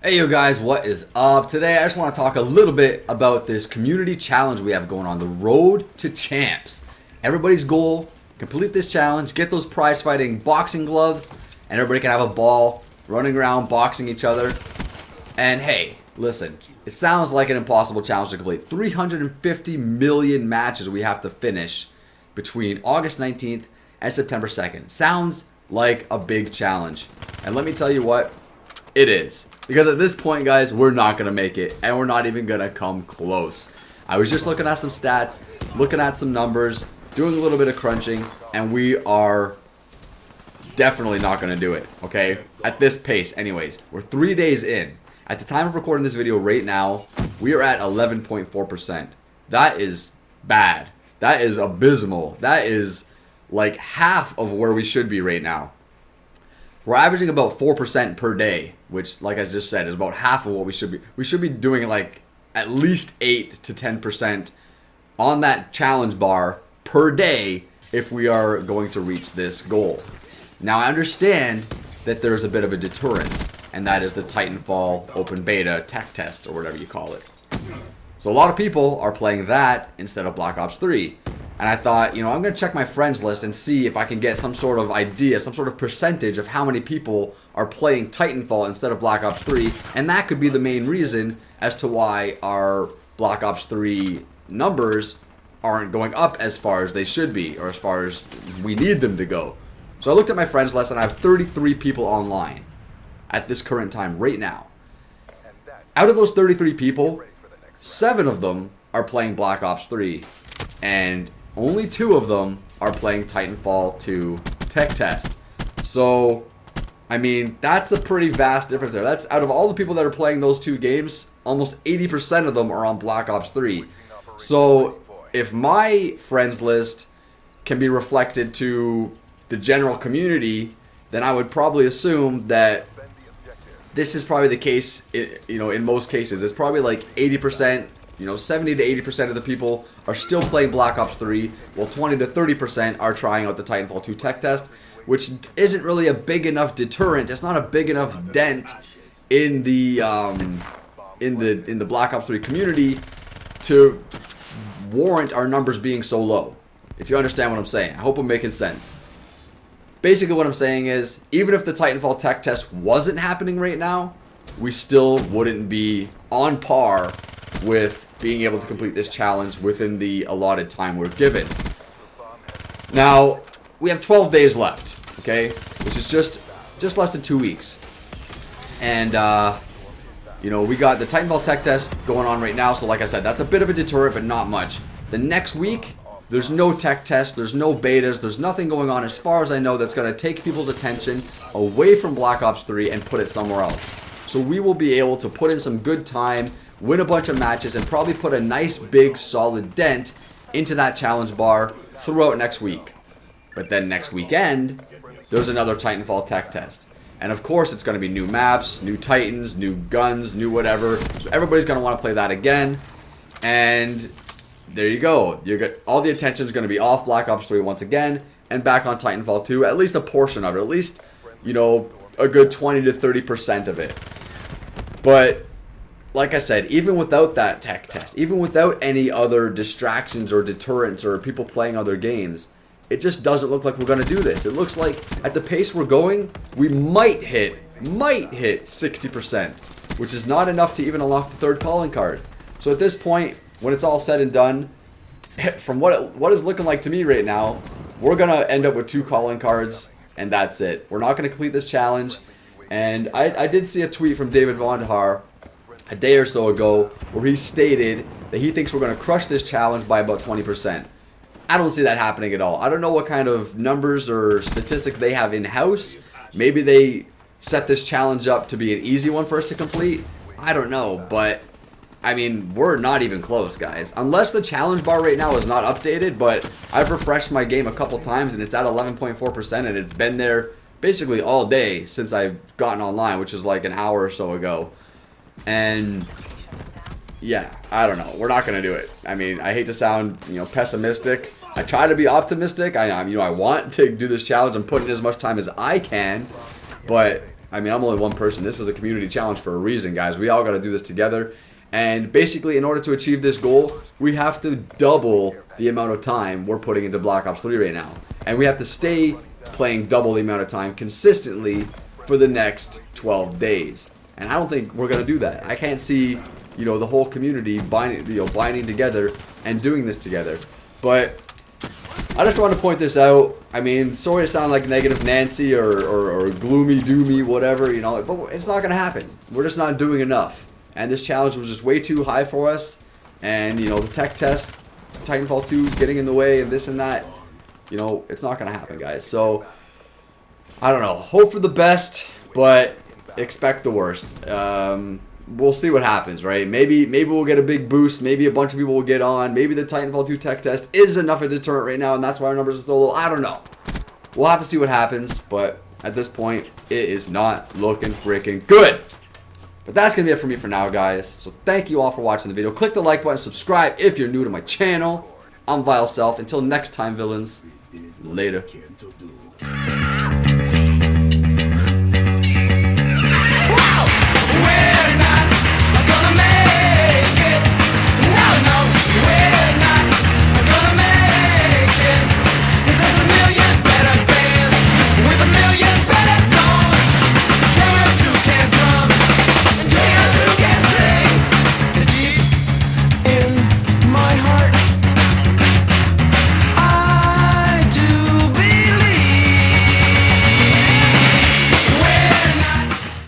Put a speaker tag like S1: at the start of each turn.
S1: Hey you guys, what is up? Today I just want to talk a little bit about this community challenge we have going on, the Road to Champs. Everybody's goal, complete this challenge, get those prize fighting boxing gloves, and everybody can have a ball running around boxing each other. And hey, listen, it sounds like an impossible challenge to complete. 350 million matches we have to finish between August 19th and September 2nd. Sounds like a big challenge. And let me tell you what, it is. Because at this point, guys, we're not going to make it. And we're not even going to come close. I was just looking at some stats, looking at some numbers, doing a little bit of crunching, and we are definitely not going to do it, okay? At this pace, anyways. We're 3 days in. At the time of recording this video right now, we are at 11.4%. That is bad. That is abysmal. That is like half of where we should be right now. We're averaging about 4% per day, which, like I just said, is about half of what we should be. We should be doing like at least 8 to 10% on that challenge bar per day if we are going to reach this goal. Now, I understand that there's a bit of a deterrent, and that is the Titanfall open beta tech test, or whatever you call it. So a lot of people are playing that instead of Black Ops 3. And I thought, I'm going to check my friends list and see if I can get some sort of idea, some sort of percentage of how many people are playing Titanfall instead of Black Ops 3. And that could be the main reason as to why our Black Ops 3 numbers aren't going up as far as they should be, or as far as we need them to go. So I looked at my friends list and I have 33 people online at this current time right now. Out of those 33 people, 7 of them are playing Black Ops 3. And only 2 of them are playing Titanfall 2 tech test. So, I mean, that's a pretty vast difference there. That's out of all the people that are playing those 2 games, almost 80% of them are on Black Ops 3. So, if my friends list can be reflected to the general community, then I would probably assume that this is probably the case, in most cases. It's probably like 80%. 70 to 80% of the people are still playing Black Ops 3, while 20 to 30% are trying out the Titanfall 2 tech test, which isn't really a big enough deterrent. It's not a big enough dent in the Black Ops 3 community to warrant our numbers being so low. If you understand what I'm saying, I hope I'm making sense. Basically, what I'm saying is, even if the Titanfall tech test wasn't happening right now, we still wouldn't be on par with being able to complete this challenge within the allotted time we're given. Now, we have 12 days left, okay? Which is just less than 2 weeks. And, we got the Titanfall tech test going on right now, so like I said, that's a bit of a deterrent, but not much. The next week, there's no tech test, there's no betas, there's nothing going on as far as I know that's going to take people's attention away from Black Ops 3 and put it somewhere else. So we will be able to put in some good time, win a bunch of matches, and probably put a nice big solid dent into that challenge bar throughout next week. But then next weekend, there's another Titanfall tech test. And of course, it's going to be new maps, new Titans, new guns, new whatever. So everybody's going to want to play that again. And there you go. All the attention is going to be off Black Ops 3 once again, and back on Titanfall 2, at least a portion of it. At least, a good 20 to 30% of it. But like I said, even without that tech test, even without any other distractions or deterrents or people playing other games, it just doesn't look like we're going to do this. It looks like at the pace we're going, we might hit 60%, which is not enough to even unlock the 3rd calling card. So at this point, when it's all said and done, from what is looking like to me right now, we're going to end up with 2 calling cards, and that's it. We're not going to complete this challenge. And I did see a tweet from David Vondhar a day or so ago where he stated that he thinks we're going to crush this challenge by about 20%. I don't see that happening at all. I don't know what kind of numbers or statistics they have in-house. Maybe they set this challenge up to be an easy one for us to complete. I don't know, but I mean, we're not even close, guys. Unless the challenge bar right now is not updated, but I've refreshed my game a couple times and it's at 11.4%, and it's been there basically all day since I've gotten online, which is like an hour or so ago. And yeah, I don't know. We're not going to do it. I mean, I hate to sound, pessimistic. I try to be optimistic. I want to do this challenge and put in as much time as I can. But I mean, I'm only one person. This is a community challenge for a reason, guys. We all got to do this together. And basically, in order to achieve this goal, we have to double the amount of time we're putting into Black Ops 3 right now. And we have to stay playing double the amount of time consistently for the next 12 days. And I don't think we're going to do that. I can't see, you know, the whole community binding together and doing this together. But I just want to point this out. I mean, sorry to sound like negative Nancy or gloomy doomy, whatever, you know, but it's not going to happen. We're just not doing enough. And this challenge was just way too high for us. And, you know, the tech test, Titanfall 2 is getting in the way and this and that. You know, it's not going to happen, guys. So, I don't know. Hope for the best, but expect the worst. We'll see what happens, right? Maybe we'll get a big boost. Maybe a bunch of people will get on. Maybe the Titanfall 2 tech test is enough of a deterrent right now, and that's why our numbers are so low. I don't know. We'll have to see what happens, but at this point, it is not looking freaking good. But that's going to be it for me for now, guys. So thank you all for watching the video. Click the like button, subscribe if you're new to my channel. I'm Vile Self. Until next time, villains. Later.